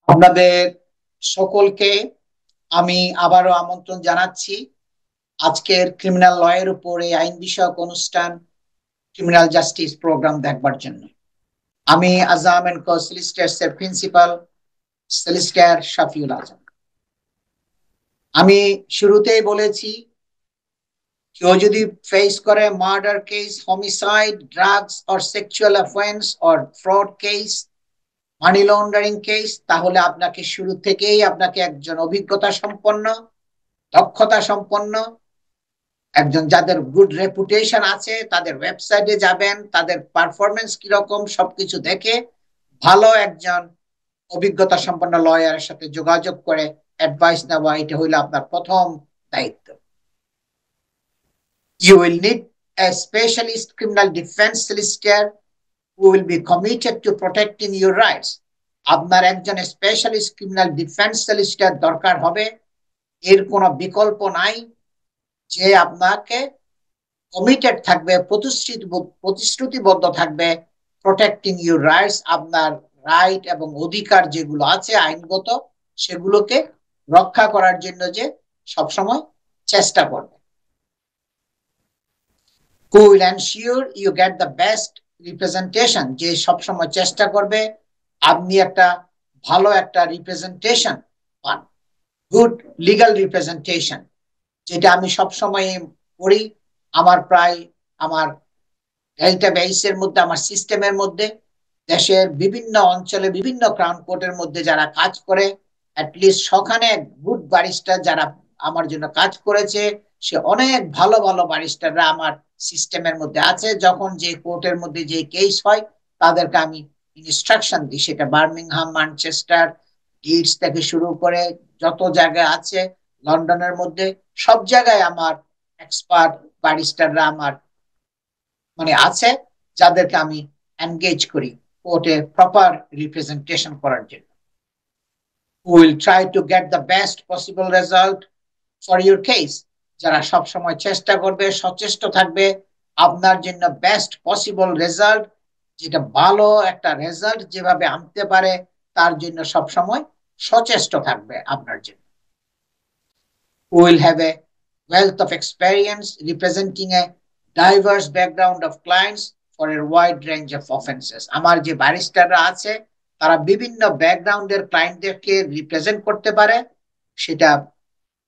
আপনাদের সকলকে আমি আবারও আমন্ত্রণ জানাচ্ছি আজকের ক্রিমিনাল ল এর উপরে আইন বিষয়ক অনুষ্ঠান ক্রিমিনাল জাস্টিস প্রোগ্রাম দেখবার জন্য। আমি আজম এন্ড কো সলিসিটরস এর প্রিন্সিপাল সলিসিটর শাফিউল আজম। আমি শুরুতেই বলেছি, কেউ যদি ফেস করে murder case, homicide, drugs or sexual offence or fraud case, money laundering case, তাহলে আপনাকে শুরু থেকেই আপনাকে একজন অভিজ্ঞতা সম্পন্ন, দক্ষতা সম্পন্ন একজন, যাদের গুড রেপুটেশন আছে, তাদের ওয়েবসাইটে যাবেন, তাদের পারফরমেন্স কিরকম সবকিছু দেখে ভালো একজন অভিজ্ঞতা সম্পন্ন লয়ারের সাথে যোগাযোগ করে অ্যাডভাইস নেওয়া, এটা হইল আপনার প্রথম দায়িত্ব। You will need a specialist criminal defense solicitor who will be committed to protecting your rights. আপনার একজন স্পেশালিস্ট ক্রিমিনাল ডিফেন্স সলিসিটর দরকার হবে, এর কোনো বিকল্প নাই। যে আপনাকে কমিটেড থাকবে, প্রতিশ্রুতিবদ্ধ থাকবে প্রোটেক্টিং ইউর রাইটস, আপনার রাইট এবং অধিকার যেগুলো আছে আইনগত, সেগুলোকে রক্ষা করার জন্য যে সবসময় চেষ্টা করবে। who will ensure you get the best representation, যে সবসময় চেষ্টা করবে আপনি একটা ভালো একটা রিপ্রেজেন্টেশন পান, গুড লিগ্যাল রিপ্রেজেন্টেশন, যেটা আমি সবসময় করি। আমার ডেটাবেসের মধ্যে, আমার সিস্টেমের মধ্যে দেশের বিভিন্ন অঞ্চলে বিভিন্ন ক্রাউন কোর্টের মধ্যে যারা কাজ করে, অ্যাটলিস্ট সখানে গুড ব্যারিস্টার যারা আমার জন্য কাজ করেছে, সে অনেক ভালো ভালো ব্যারিস্টাররা আমার সিস্টেমের মধ্যে আছে। যখন যে কোর্টের মধ্যে যে কেস হয়, তাদেরকে আমি ইনস্ট্রাকশন দিই, সেটা বার্মিংহাম, ম্যানচেস্টার, লিডস থেকে শুরু করে যত জায়গায় আছে, লন্ডনের মধ্যে সব জায়গায় আমার এক্সপার্ট ব্যারিস্টাররা আমার আছে, যাদেরকে আমি এনগেজ করি কোর্টে প্রপার রিপ্রেজেন্টেশন করার জন্য। Will try to get the best possible result for your case, যারা সব সময় চেষ্টা করবে, সচেষ্ট থাকবে আপনার জন্য বেস্ট পসিবল রেজাল্ট, যেটা ভালো একটা রেজাল্ট যেভাবে আনতে পারে তার জন্য সব সময় সচেষ্ট থাকবে আপনার জন্য। Will have a wealth of experience representing a diverse background of clients for a wide range of offenses. আমার যে ব্যারিস্টাররা আছে, তারা বিভিন্ন ব্যাকগ্রাউন্ডের ক্লায়েন্টদেরকে রিপ্রেজেন্ট করতে পারে, সেটা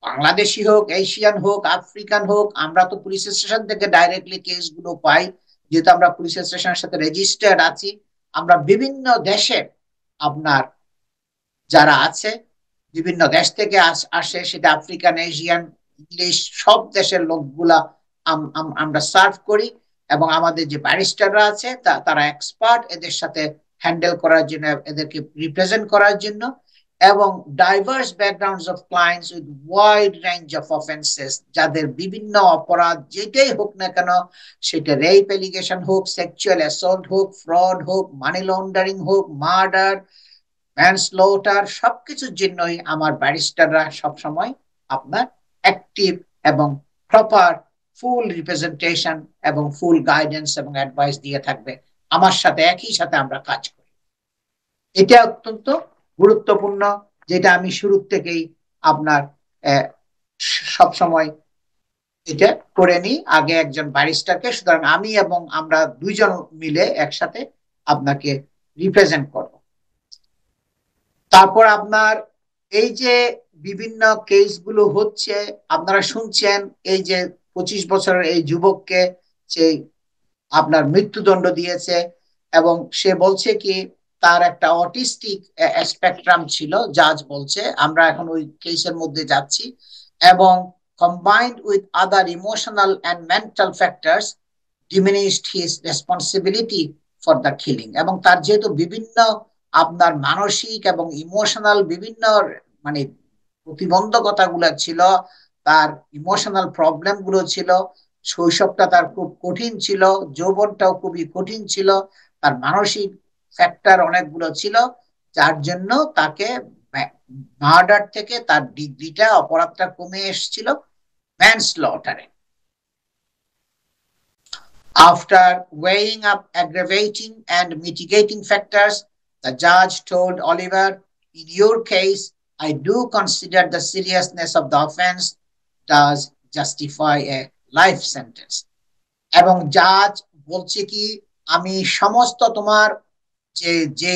বাংলাদেশি হোক, এশিয়ান হোক, আফ্রিকান হোক। আমরা তো পুলিশ স্টেশন থেকে ডাইরেক্টলি কেসগুলো পাই, যেহেতু আমরা পুলিশ স্টেশনের সাথে রেজিস্টার্ড আছি। আমরা বিভিন্ন দেশে আপনার যারা আছে, বিভিন্ন দেশ থেকে আসে, সেটা আফ্রিকান, এশিয়ান, ইংলিশ, সব দেশের লোকগুলা আমরা সার্ভ করি, এবং আমাদের যে ব্যারিস্টাররা আছে তারা এক্সপার্ট এদের সাথে হ্যান্ডেল করার জন্য, এদেরকে রিপ্রেজেন্ট করার জন্য, এবং diverse backgrounds of clients with wide range of offences, যাদের বিভিন্ন অপরাধ যেটাই হোক না কেন, সেটা রেপ এলিগেশন হোক, সেক্সুয়াল অ্যাসল্ট হোক, ফ্রড হোক, মানি লন্ডারিং হোক, মার্ডার, ম্যানস্লটার, সবকিছুর জন্যই আমার ব্যারিস্টাররা সবসময় আপনার অ্যাক্টিভ এবং প্রপার ফুল রিপ্রেজেন্টেশন এবং ফুল গাইডেন্স এবং অ্যাডভাইস দিয়ে থাকবে। আমার সাথে একই সাথে আমরা কাজ করি, এটা অত্যন্ত গুরুত্বপূর্ণ, যেটা আমি শুরু থেকেই আপনার সবসময় এটা করে নিই আগে একজন ব্যারিস্টারকে। সুতরাং আমি এবং আমরা দুইজন মিলে একসাথে আপনাকে রিপ্রেজেন্ট করব। তারপর আপনার এই যে বিভিন্ন কেসগুলো হচ্ছে, আপনারা শুনছেন এই যে 25 বছরের এই যুবককে সেই আপনার মৃত্যুদণ্ড দিয়েছে, এবং সে বলছে কি তার একটা অটিস্টিক স্পেকট্রাম ছিল, জাজ বলছে। আমরা এখন ওই কেসের মধ্যে যাচ্ছি, এবং combined with other emotional and mental factors diminished his responsibility for the killing, এবং তার যেহেতু বিভিন্ন আপনার মানসিক এবং ইমোশনাল বিভিন্ন প্রতিবন্ধকতা গুলো ছিল, তার ইমোশনাল প্রবলেম গুলো ছিল, শৈশবটা তার খুব কঠিন ছিল, যৌবনটাও খুবই কঠিন ছিল, তার মানসিক ফ্যাক্টর অনেকগুলো ছিল, যার জন্য তাকে মার্ডার থেকে তার ডিগ্রিটা, অপরাধটা কমে এসেছিল ম্যানস্লটারে। After weighing up aggravating and mitigating factors, the judge told Oliver in your case, I do consider the seriousness of the offense does justify a life sentence. এবং জাজ বলছে কি আমি সমস্ত তোমার যে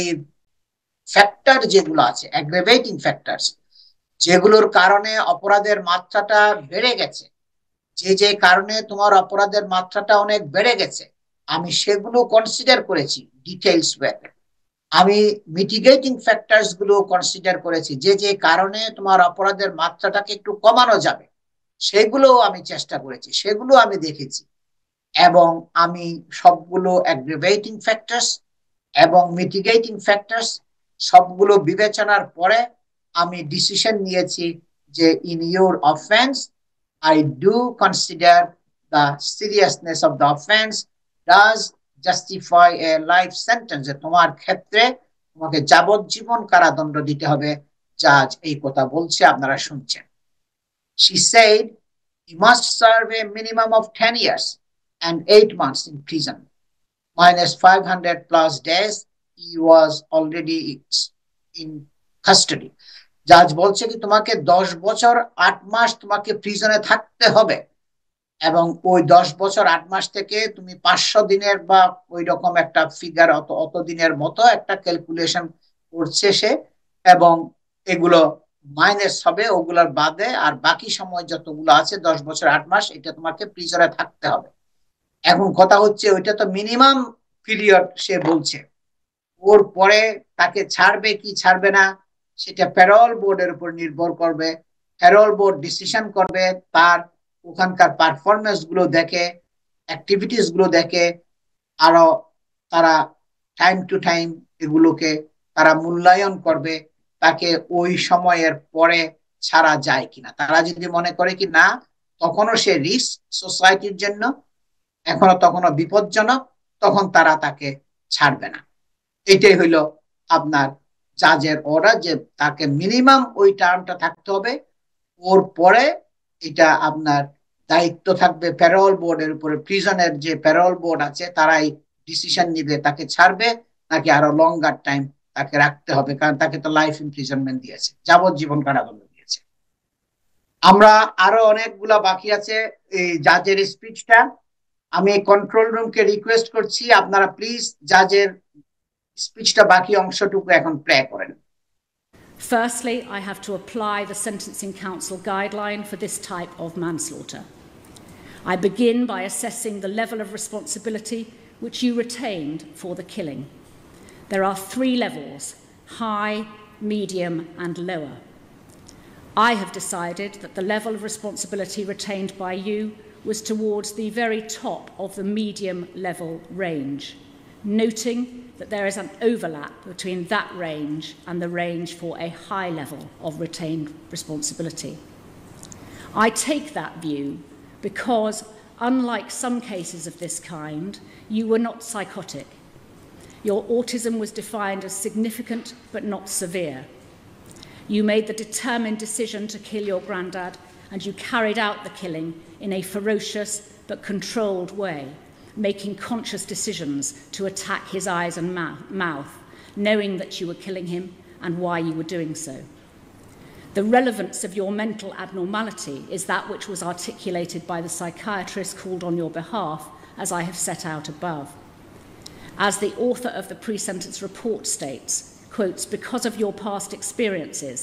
ফ্যাক্টর যেগুলো আছে অ্যাগ্রেভেটিং ফ্যাক্টরস যেগুলোর কারণে অপরাধের মাত্রাটা বেড়ে গেছে, যে কারণে তোমার অপরাধের মাত্রাটা অনেক বেড়ে গেছে, আমি সেগুলো কনসিডার করেছি ডিটেইলস ওয়েতে। আমি মিটিগেটিং ফ্যাক্টরস গুলো কনসিডার করেছি, যে কারণে তোমার অপরাধের মাত্রাটাকে একটু কমানো যাবে, সেগুলো আমি চেষ্টা করেছি, সেগুলো আমি দেখেছি। এবং আমি সবগুলো অ্যাগ্রেভেটিং ফ্যাক্টরস এবং মিটিগেটিং ফ্যাক্টরস সবগুলো বিবেচনার পরে আমি ডিসিশন নিয়েছি যে in your offence I do consider the seriousness of the offense does justify a life sentence. তোমার ক্ষেত্রে তোমাকে যাবজ্জীবন কারাদণ্ড দিতে হবে, জাজ এই কথা বলছে, আপনারা শুনছেন। She said he must serve a minimum of 10 years and 8 months in prison minus 500 plus days he was already in custody. জাজ বলছে কি তোমাকে 10 বছর 8 মাস তোমাকে প্রিজনে থাকতে হবে, এবং ওই 10 বছর 8 মাস থেকে তুমি 500 দিনের বা ওই রকম একটা ফিগার অত দিনের মতো একটা ক্যালকুলেশন করছে সে, এবং এগুলো মাইনাস হবে ওগুলোর বাদে, আর বাকি সময় যতগুলো আছে 10 বছর 8 মাস এটা তোমাকে প্রিজনে থাকতে হবে। এখন কথা হচ্ছে ওইটা তো মিনিমাম পিরিয়ড সে বলছে, ওর পরে তাকে ছাড়বে কি ছাড়বে না সেটা প্যারোল বোর্ডের উপর নির্ভর করবে। প্যারোল বোর্ড ডিসিশন করবে, তার ওখানকার পারফরমেন্স গুলো দেখে, অ্যাক্টিভিটিস গুলো দেখে, আরো তারা টাইম টু টাইম এগুলোকে তারা মূল্যায়ন করবে, তাকে ওই সময়ের পরে ছাড়া যায় কিনা। তারা যদি মনে করে কি না তখনও সে রিস্ক সোসাইটির জন্য, তখনও বিপজ্জনক, তখন তারা তাকে ছাড়বে না। এটাই হইল আপনার জাজের অর্ডার, যে তাকে মিনিমাম ওই টার্মটা থাকতে হবে, ওর পরে এটা আপনার দায়িত্ব থাকবে প্যারোল বোর্ডের উপরে। প্রিজনের যে প্যারোল বোর্ড আছে তারাই ডিসিশন নিবে তাকে ছাড়বে নাকি আরো লঙ্গার টাইম তাকে রাখতে হবে, কারণ তাকে তো লাইফ ইমপ্রিজনমেন্ট দিয়েছে, যাবজ্জীবন কারাদণ্ড দিয়েছে। আমরা আরো অনেকগুলা বাকি আছে এই জাজের স্পিচটা। আমি কন্ট্রোল রুমকে রিকোয়েস্ট করছি আপনারা প্লিজ জাজের স্পিচটা বাকি অংশটুকু এখন প্লে করেন। Firstly, I have to apply the Sentencing Council guideline for this type of manslaughter. I begin by assessing the level of responsibility which you retained for the killing. There are 3 levels: high, medium, and lower. I have decided that the level of responsibility retained by you was towards the very top of the medium level range, noting that there is an overlap between that range and the range for a high level of retained responsibility. I take that view because, unlike some cases of this kind, you were not psychotic. Your autism was defined as significant but not severe. You made the determined decision to kill your granddad, and you carried out the killing in a ferocious but controlled way, making conscious decisions to attack his eyes and mouth, knowing that you were killing him and why you were doing so. The relevance of your mental abnormality is that which was articulated by the psychiatrist called on your behalf, as I have set out above. As the author of the pre-sentence report states, quotes, because of your past experiences,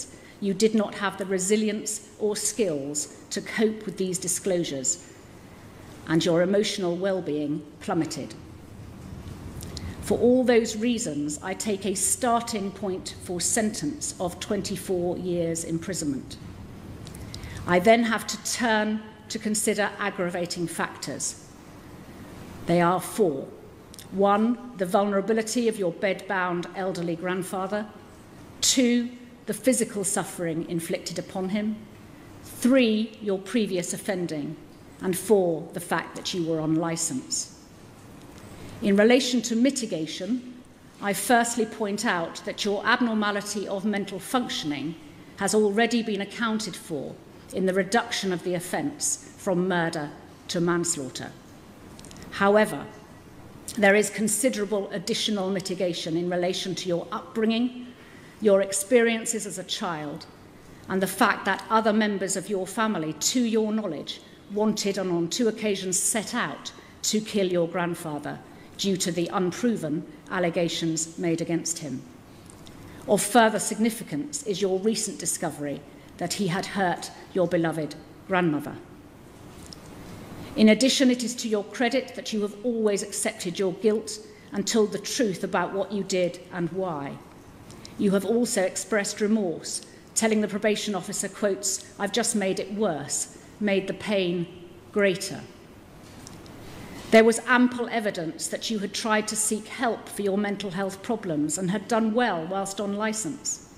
you did not have the resilience or skills to cope with these disclosures, and your emotional well-being plummeted. For all those reasons, I take a starting point for sentence of 24 years imprisonment. I then have to turn to consider aggravating factors. They are 4. 1, the vulnerability of your bed-bound elderly grandfather. 2, the physical suffering inflicted upon him. 3, your previous offending. And 4, the fact that you were on licence. In relation to mitigation, I firstly point out that your abnormality of mental functioning has already been accounted for in the reduction of the offence from murder to manslaughter. However, there is considerable additional mitigation in relation to your upbringing, your experiences as a child, and the fact that other members of your family, to your knowledge, wanted and on 2 occasions set out to kill your grandfather due to the unproven allegations made against him. Of further significance is your recent discovery that he had hurt your beloved grandmother. In addition, it is to your credit that you have always accepted your guilt and told the truth about what you did and why. You have also expressed remorse, telling the probation officer, quotes, "I've just made it worse, made the pain greater." There was ample evidence that you had tried to seek help for your mental health problems and had done well whilst on licence.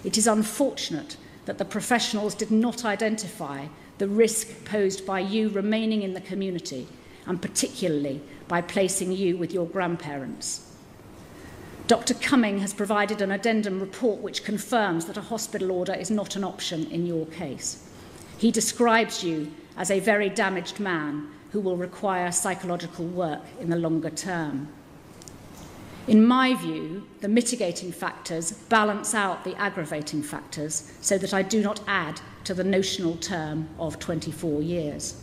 It is unfortunate that the professionals did not identify the risk posed by you remaining in the community, and particularly by placing you with your grandparents. Dr. Cumming has provided an addendum report which confirms that a hospital order is not an option in your case. He describes you as a very damaged man who will require psychological work in the longer term. In my view, the mitigating factors balance out the aggravating factors so that I do not add to the notional term of 24 years.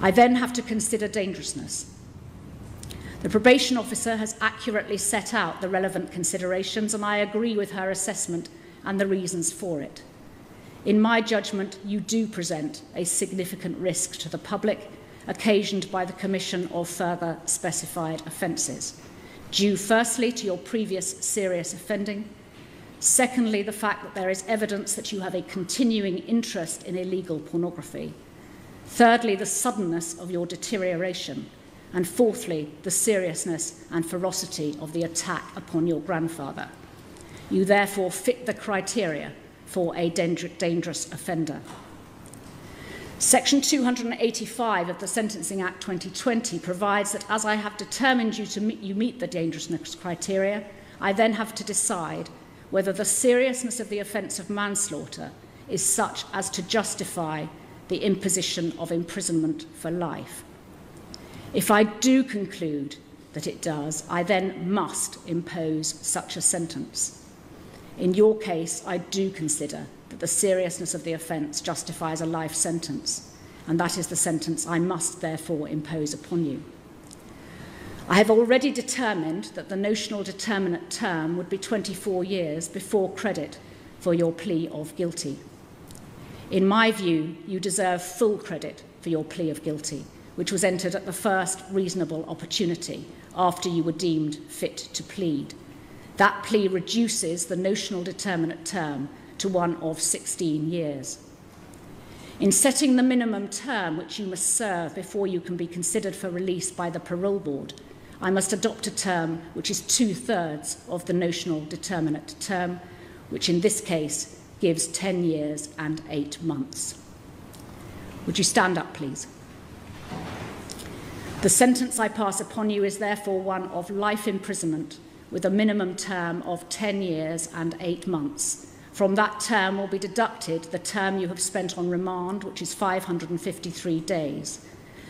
I then have to consider dangerousness. The probation officer has accurately set out the relevant considerations, and I agree with her assessment and the reasons for it. In my judgment, you do present a significant risk to the public, occasioned by the commission of further specified offences, due firstly to your previous serious offending, secondly the fact that there is evidence that you have a continuing interest in illegal pornography, thirdly the suddenness of your deterioration, and fourthly the seriousness and ferocity of the attack upon your grandfather. You therefore fit the criteria for a dangerous offender. Section 285 of the Sentencing Act 2020 provides that as I have determined you meet the dangerousness criteria, I then have to decide whether the seriousness of the offence of manslaughter is such as to justify the imposition of imprisonment for life. If I do conclude that it does, I then must impose such a sentence. In your case, I do consider that the seriousness of the offence justifies a life sentence, and that is the sentence I must therefore impose upon you. I have already determined that the notional determinate term would be 24 years before credit for your plea of guilty. In my view, you deserve full credit for your plea of guilty, which was entered at the first reasonable opportunity after you were deemed fit to plead. That plea reduces the notional determinate term to one of 16 years. In setting the minimum term which you must serve before you can be considered for release by the parole board, I must adopt a term which is 2/3 of the notional determinate term, which in this case gives 10 years and 8 months. Would you stand up, please? The sentence I pass upon you is therefore one of life imprisonment with a minimum term of 10 years and 8 months. From that term will be deducted the term you have spent on remand, which is 553 days.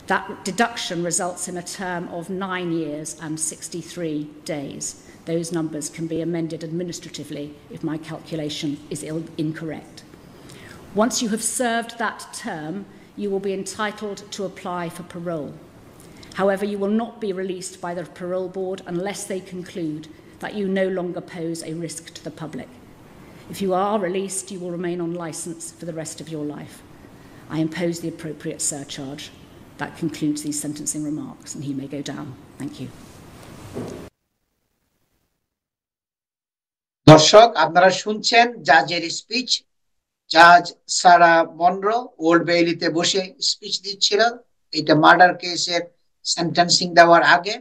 That deduction results in a term of 9 years and 63 days. Those numbers can be amended administratively if my calculation is incorrect. Once you have served that term, you will be entitled to apply for parole. However, you will not be released by the parole board unless they conclude that you no longer pose a risk to the public. If you are released, you will remain on licence for the rest of your life. I impose the appropriate surcharge. That concludes these sentencing remarks, and he may go down. Thank you. দর্শক, আপনারা শুনছেন জাজের speech. জাজ সারা Munro old বেইলিতে বসে speech দিচ্ছিল। এটা murder কেসের sentencing দেওয়ার আগে।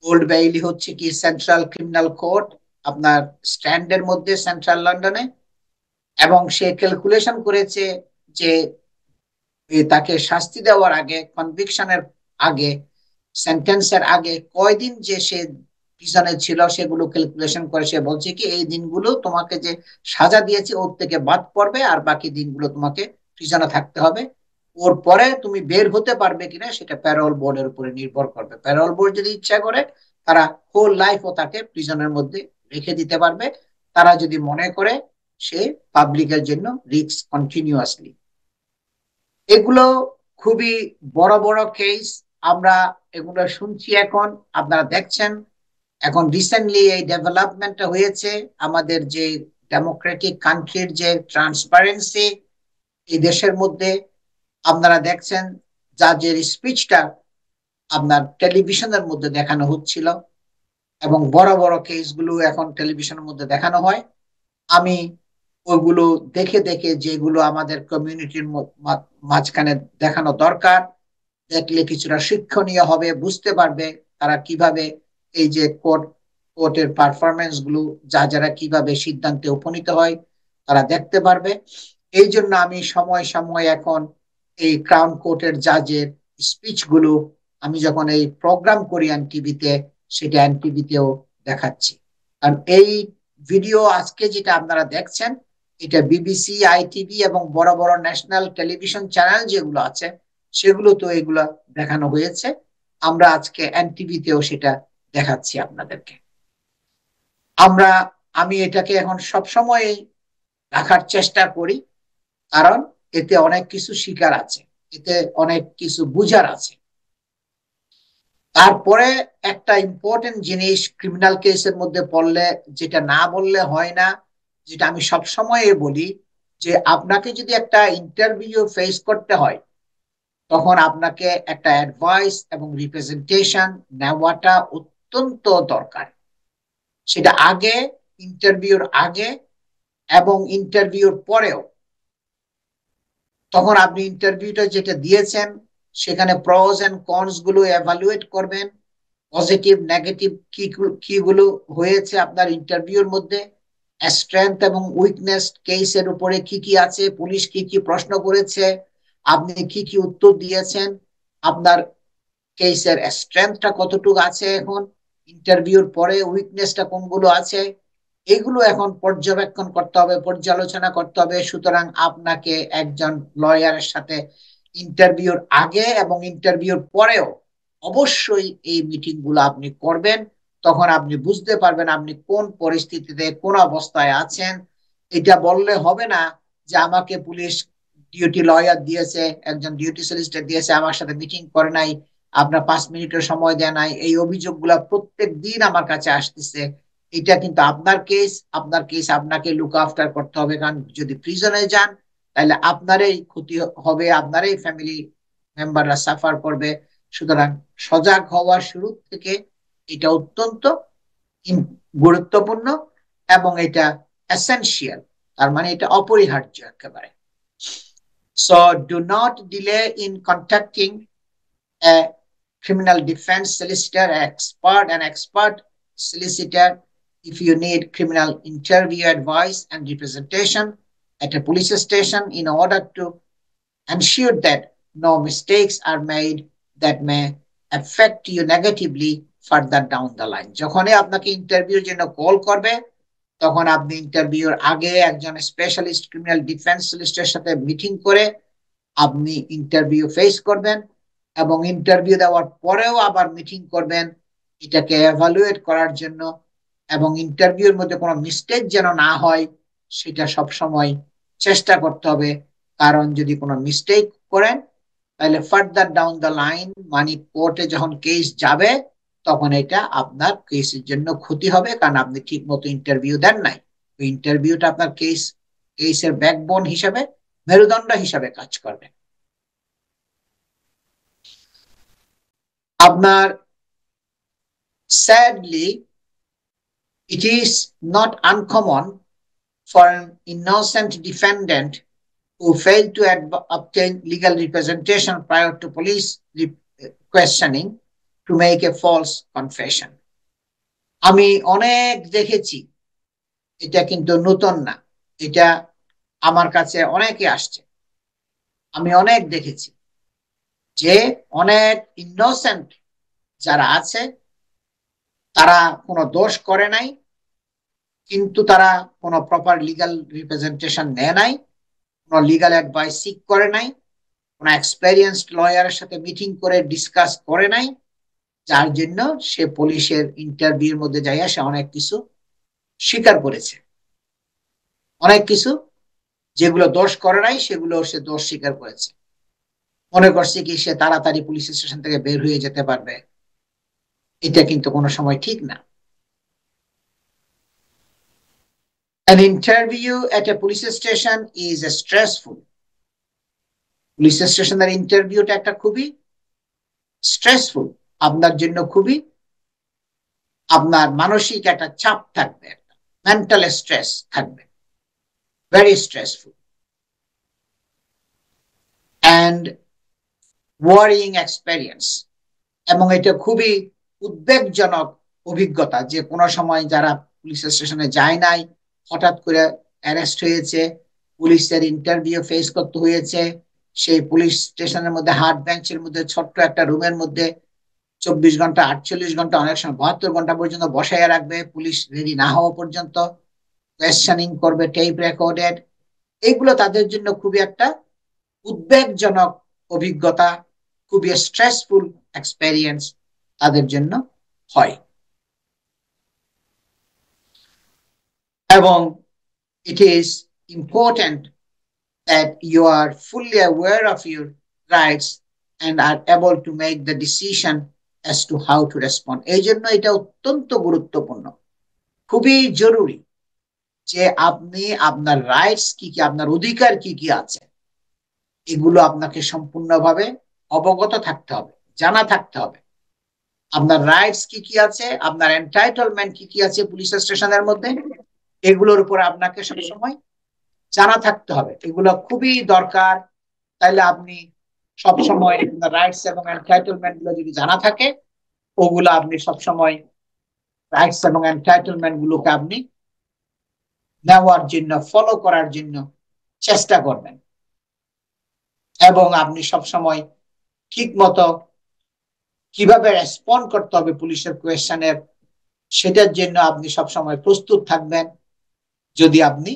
ওল্ড বেইলি হচ্ছে কি সেন্ট্রাল ক্রিমিনাল কোর্ট আপনার স্ট্যান্ডের মধ্যে সেন্ট্রাল লন্ডনে, এবং সে ক্যালকুলেশন করেছে যে তাকে শাস্তি দেওয়ার আগে, কনভিকশনের আগে, সেন্টেন্সের আগে কয়দিন যে সে প্রিজনে ছিল সেগুলো ক্যালকুলেশন করে সে বলছে কি এই দিনগুলো তোমাকে যে সাজা দিয়েছে ওর থেকে বাদ পড়বে, আর বাকি দিনগুলো তোমাকে প্রিজনে থাকতে হবে। ওর পরে তুমি বের হতে পারবে কিনা সেটা প্যারোল বোর্ডের উপরে নির্ভর করবে। প্যারোল বোর্ড যদি ইচ্ছা করে তারা হোল লাইফ ও তাকে প্রিজনের মধ্যে রেখে দিতে পারবে, তারা যদি মনে করে সে পাবলিকের জন্য রিস্ক কন্টিনিউয়াসলি। এগুলো খুবই বড় বড় কেস, আমরা এগুলো শুনছি এখন, আপনারা দেখছেন। এখন রিসেন্টলি এই ডেভেলপমেন্টটা হয়েছে, আমাদের যে ডেমোক্রেটিক কান্ট্রির যে ট্রান্সপারেন্সি এই দেশের মধ্যে, আপনারা দেখছেন জাজের স্পিচটা আপনার টেলিভিশনের মধ্যে দেখানো হচ্ছিল, এবং বড় বড় কেসগুলো এখন টেলিভিশনের মধ্যে দেখানো হয়। আমি ওইগুলো দেখে দেখে যেগুলো আমাদের কমিউনিটির মাঝখানে দেখানো দরকার, দেখলে কিছুটা শিক্ষণীয় হবে, বুঝতে পারবে তারা কিভাবে এই যে কোর্টের পারফরমেন্স গুলো যারা কিভাবে সিদ্ধান্তে উপনীত হয় তারা দেখতে পারবে। এই জন্য আমি সময় সময় এখন এই ক্রাউন কোর্টের জাজের স্পিচ গুলো আমি যখন এই প্রোগ্রাম করি এনটিভিতে, সেটা এনটিভিতেও দেখাচ্ছি। কারণ এই ভিডিও আজকে যেটা আপনারা দেখছেন, এটা বিবিসি, আইটিভি এবং বড় বড় ন্যাশনাল টেলিভিশন চ্যানেল যেগুলো আছে সেগুলো তো এগুলো দেখানো হয়েছে, আমরা আজকে এনটিভিতেও সেটা দেখাচ্ছি আপনাদেরকে। আমি এটাকে এখন সবসময় রাখার চেষ্টা করি, কারণ এতে অনেক কিছু শিকার আছে, এতে অনেক কিছু বুঝার আছে। তারপরে একটা ইম্পর্টেন্ট জিনিস ক্রিমিনাল কেসের মধ্যে পড়লে যেটা না বললে হয় না, যেটা আমি সবসময় বলি, যে আপনাকে যদি একটা ইন্টারভিউ ফেস করতে হয় তখন আপনাকে একটা অ্যাডভাইস এবং রিপ্রেজেন্টেশন নেওয়াটা অত্যন্ত দরকার। সেটা আগে, ইন্টারভিউর আগে এবং ইন্টারভিউর পরেও। তখন আপনি ইন্টারভিউটা যেটা দিয়েছেন সেখানে প্রোস এন্ড কনস গুলো এভালুয়েট করবেন, পজিটিভ নেগেটিভ কিগুলো হয়েছে আপনার ইন্টারভিউর মধ্যে, স্ট্রেংথ এবং উইকনেস কেসের উপরে কি কি আছে, পুলিশ কি কি প্রশ্ন করেছে, আপনি কি কি উত্তর দিয়েছেন, আপনার কেসের স্ট্রেংথটা কতটুকু আছে, এখন ইন্টারভিউর পরে উইকনেসটা কোনগুলো আছে, এগুলো এখন পর্যবেক্ষণ করতে হবে, পর্যালোচনা করতে হবে। সুতরাং আপনাকে একজন লয়ারের সাথে ইন্টারভিউর আগে এবং ইন্টারভিউর পরেও অবশ্যই এই মিটিং গুলো আপনি করবেন। তখন আপনি বুঝতে পারবেন আপনি কোন পরিস্থিতিতে কোন অবস্থায় আছেন। এটা বললে হবে না যে আমাকে পুলিশ ডিউটি লয়ার দিয়েছে, একজন ডিউটি সলিসিটর দিয়েছে, আমার সাথে মিটিং করে নাই, আপনার 5 মিনিটের সময় দেয় নাই, এই অভিযোগগুলা প্রত্যেক দিন আমার কাছে আসতেছে। এটা কিন্তু আপনার কেস আপনাকে লুক আফটার করতে হবে, কারণ যদি প্রিজনে যান তাহলে আপনারই ক্ষতি হবে, আপনারই ফ্যামিলি মেম্বাররা সাফার করবে। সুতরাং সজাগ হওয়ার শুরু থেকে এটা অত্যন্ত গুরুত্বপূর্ণ এবং এটা এসেনশিয়াল, তার মানে এটা অপরিহার্য একেবারে। So do not delay in contacting a criminal defense solicitor, an expert solicitor, if you need criminal interview advice and representation at a police station in order to ensure that no mistakes are made that may affect you negatively further down the line. যখনই আপনাকে ইন্টারভিউর জন্য call করবে তখন আপনি ইন্টারভিউর আগে একজন স্পেশালিস্ট ক্রিমিনাল ডিফেন্স সলিসিটরের সাথে মিটিং করে আপনি ইন্টারভিউ ফেস করবেন, এবং ইন্টারভিউ দেওয়ার পরেও আবার মিটিং করবেন এটাকে এভালুয়েট করার জন্য, এবং ইন্টারভিউর মধ্যে কোনো মিস্টেক যেন না হয় সেটা সব সময় চেষ্টা করতে হবে। কারণ যদি কোনো মিস্টেক করেন তাহলে ফার্দার ডাউন দ্য লাইন, মানে কোর্টে যখন কেস যাবে তখন এটা আপনার কেসের জন্য ক্ষতি হবে, কারণ আপনি ঠিক মতো ইন্টারভিউ দেন নাই। ইন্টারভিউটা আপনার কেসের ব্যাকবোন হিসাবে, মেরুদণ্ড হিসাবে কাজ করবে। আপনার sadly it is not uncommon for an innocent defendant who failed to obtain legal representation prior to police questioning to make a false confession. আমি অনেক দেখেছি, এটা কিন্তু নতুন না, এটা আমার কাছে অনেকে আসছে, আমি অনেক দেখেছি যে অনেক ইনোসেন্ট যারা আছে তারা কোনো দোষ করে নাই, কিন্তু তারা কোনো প্রপার লিগাল রিপ্রেজেন্টেশন নেয় নাই, কোনো লিগাল অ্যাডভাইস সিক করে নাই, কোনো এক্সপেরিয়েন্সড লয়ারের সাথে মিটিং করে ডিসকাস করে নাই, যার জন্য সে পুলিশের ইন্টারভিউর মধ্যে যাইয়া সে অনেক কিছু স্বীকার করেছে। অনেক কিছু যেগুলো দোষ করে নাই সেগুলো সে দোষ স্বীকার করেছে, মনে করছে কি সে তাড়াতাড়ি পুলিশ স্টেশন থেকে বের হয়ে যেতে পারবে। এটা কিন্তু কোনো সময় ঠিক না। An interview at a police station is stressful. Police স্টেশনের ইন্টারভিউটা একটা খুবই স্ট্রেসফুল, আপনার জন্য খুবই, আপনার মানসিক একটা চাপ থাকবে, মেন্টাল স্ট্রেস থাকবে, very stressful and worrying experience. এবং এটা খুবই উদ্বেগজনক অভিজ্ঞতা যে কোনো সময় যারা পুলিশ স্টেশনে যায় নাই, হঠাৎ করে অ্যারেস্ট হয়েছে, পুলিশের ইন্টারভিউ ফেস করতে হয়েছে, সেই পুলিশ স্টেশনের মধ্যে হার্ড বেঞ্চের মধ্যে ছোট্ট একটা রুমের মধ্যে 24 ঘন্টা 48 ঘন্টা অনেক সময় 72 ঘন্টা পর্যন্ত বসাইয়া রাখবে, পুলিশ রেডি না হওয়া পর্যন্ত কোয়েশ্চেনিং করবে, টেপ রেকর্ডেড। এইগুলো তাদের জন্য খুবই একটা উদ্বেগজনক অভিজ্ঞতা, খুবই স্ট্রেসফুল এক্সপেরিয়েন্স তাদের জন্য হয়। এবং it is important that you are fully aware of your rights and are able to make the decision as to how to respond. এই জন্য এটা অত্যন্ত গুরুত্বপূর্ণ, খুবই জরুরি যে আপনি আপনার রাইটস কি কি, আপনার অধিকার কি কি আছে, এগুলো আপনাকে সম্পূর্ণভাবে অবগত থাকতে হবে, জানা থাকতে হবে। আপনার রাইটস কি কি আছে, আপনার এন্টাইটলমেন্ট কি কি আছে পুলিশ স্টেশনের মধ্যে, এগুলোর উপর আপনাকে সবসময় জানা থাকতে হবে। এগুলো খুবই দরকার। তাইলে আপনি সবসময় রাইটস এবং এন্টাইটলমেন্ট গুলো যদি জানা থাকে, ওগুলো আপনি সবসময় রাইটস এবং এন্টাইটলমেন্ট গুলোকে আপনি নেওয়ার জন্য, ফলো করার জন্য চেষ্টা করবেন। এবং আপনি সবসময় ঠিক মতো কিভাবে রেসপন্ড করতে হবে পুলিশের কোয়েশ্চেনের, সেটার জন্য আপনি সবসময় প্রস্তুত থাকবেন যদি আপনি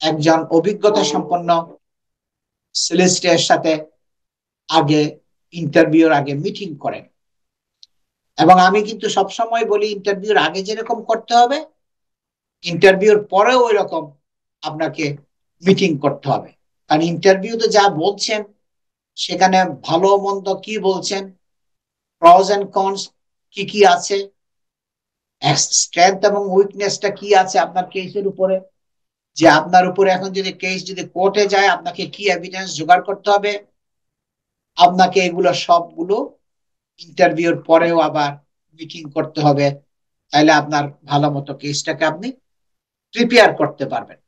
একজন অভিজ্ঞতা সম্পন্ন সলিসিটরের সাথে আগে ইন্টারভিউর আগে মিটিং করেন। এবং আমি কিন্তু সবসময় বলি ইন্টারভিউর আগে যেরকম করতে হবে, ইন্টারভিউর পরেও ওই রকম আপনাকে মিটিং করতে হবে। কারণ ইন্টারভিউতে যা বলছেন সেখানে ভালো মন্দ কি বলছেন, প্রস এন্ড কনস কি কি আছে, স্ট্রেংথ এবং উইকনেসটা কি আছে আপনার কেসের উপরে, যে আপনার উপরে এখন যদি কেস যদি কোর্টে যায় আপনাকে কি এভিডেন্স জোগাড় করতে হবে, আপনাকে এগুলো সবগুলো ইন্টারভিউর পরেও আবার মিটিং করতে হবে। তাহলে আপনার ভালো মতো কেসটাকে আপনি প্রিপেয়ার করতে পারবেন।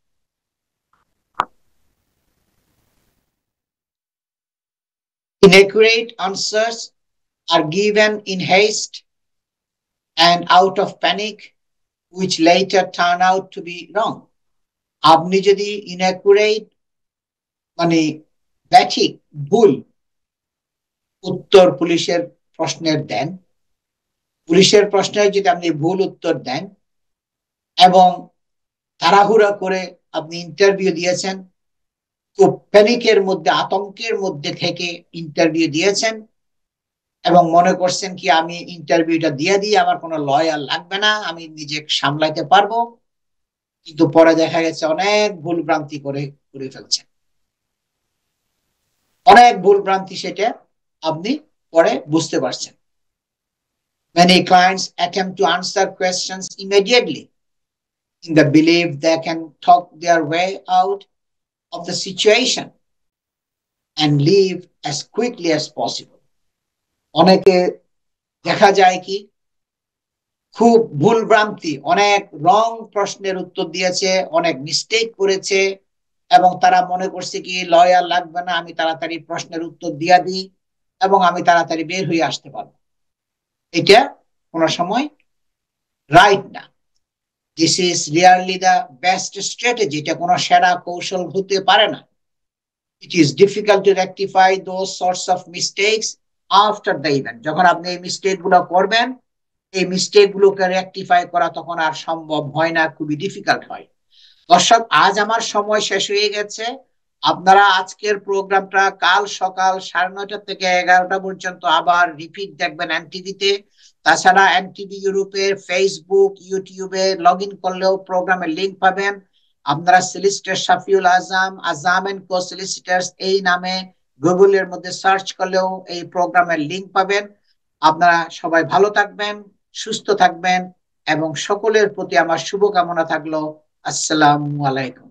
Inaccurate answers are given in haste and out of panic, which later turn out to be wrong. আপনি যদি inaccurate মানে ব্যাঠিক ভুল উত্তর পুলিশের প্রশ্নের দেন, পুলিশের প্রশ্নের যদি আপনি ভুল উত্তর দেন এবং তাড়াহুড়া করে আপনি ইন্টারভিউ দিয়েছেন, খুব প্যানিকের মধ্যে আতঙ্কের মধ্যে থেকে ইন্টারভিউ দিয়েছেন এবং মনে করছেন কি আমি ইন্টারভিউটা দিয়ে দিই, আমার কোনো লয়ার লাগবে না, আমি নিজে সামলাইতে পারবো, কিন্তু পরে দেখা গেছে অনেক ভুল ভ্রান্তি করে ফেলছেন, অনেক ভুল ভ্রান্তি, সেটা আপনি পরে বুঝতে পারছেন। Many clients attempt to answer questions immediately in the belief they can talk their way out of the situation and leave as quickly as possible. অনেকে দেখা যায় কি খুব ভুল ভ্রান্তি, অনেক রং প্রশ্নের উত্তর দিয়েছে, অনেক মিস্টেক করেছে এবং তারা মনে করছে কি লয়ার লাগবে না, আমি তাড়াতাড়ি প্রশ্নের উত্তর দিয়ে দিই এবং আমি তাড়াতাড়ি বের হয়ে আসতে পারবো। এটা কোনো সময় রাইট না। This is really the best strategy. এটা কোনো সেরা কৌশল হতে পারে না। It is difficult to rectify those sorts of mistakes after the event. যখন আপনি এই মিস্টেক গুলো করবেন, এই মিস্টেক গুলোকে রেকটিফাই করা তখন আর সম্ভব হয় না, খুবই ডিফিকাল্ট হয়। দর্শক, আজ আমার সময় শেষ হয়ে গেছে। আপনারা আজকের প্রোগ্রামটা কাল সকাল 9:30 থেকে 11টা পর্যন্ত আবার রিপিট দেখবেন এনটিভিতে। তাছাড়া এনটিভি ইউরোপের ফেসবুক, ইউটিউবে লগ ইন করলেও প্রোগ্রামের লিঙ্ক পাবেন আপনারা solicitor Shafiul Azam, Azam and co solicitors এই নামে গুগলের মধ্যে সার্চ করলেও এই প্রোগ্রামের লিংক পাবেন। আপনারা সবাই ভালো থাকবেন, সুস্থ থাকবেন এবং সকলের প্রতি আমার শুভকামনা থাকলো। আসসালামু আলাইকুম।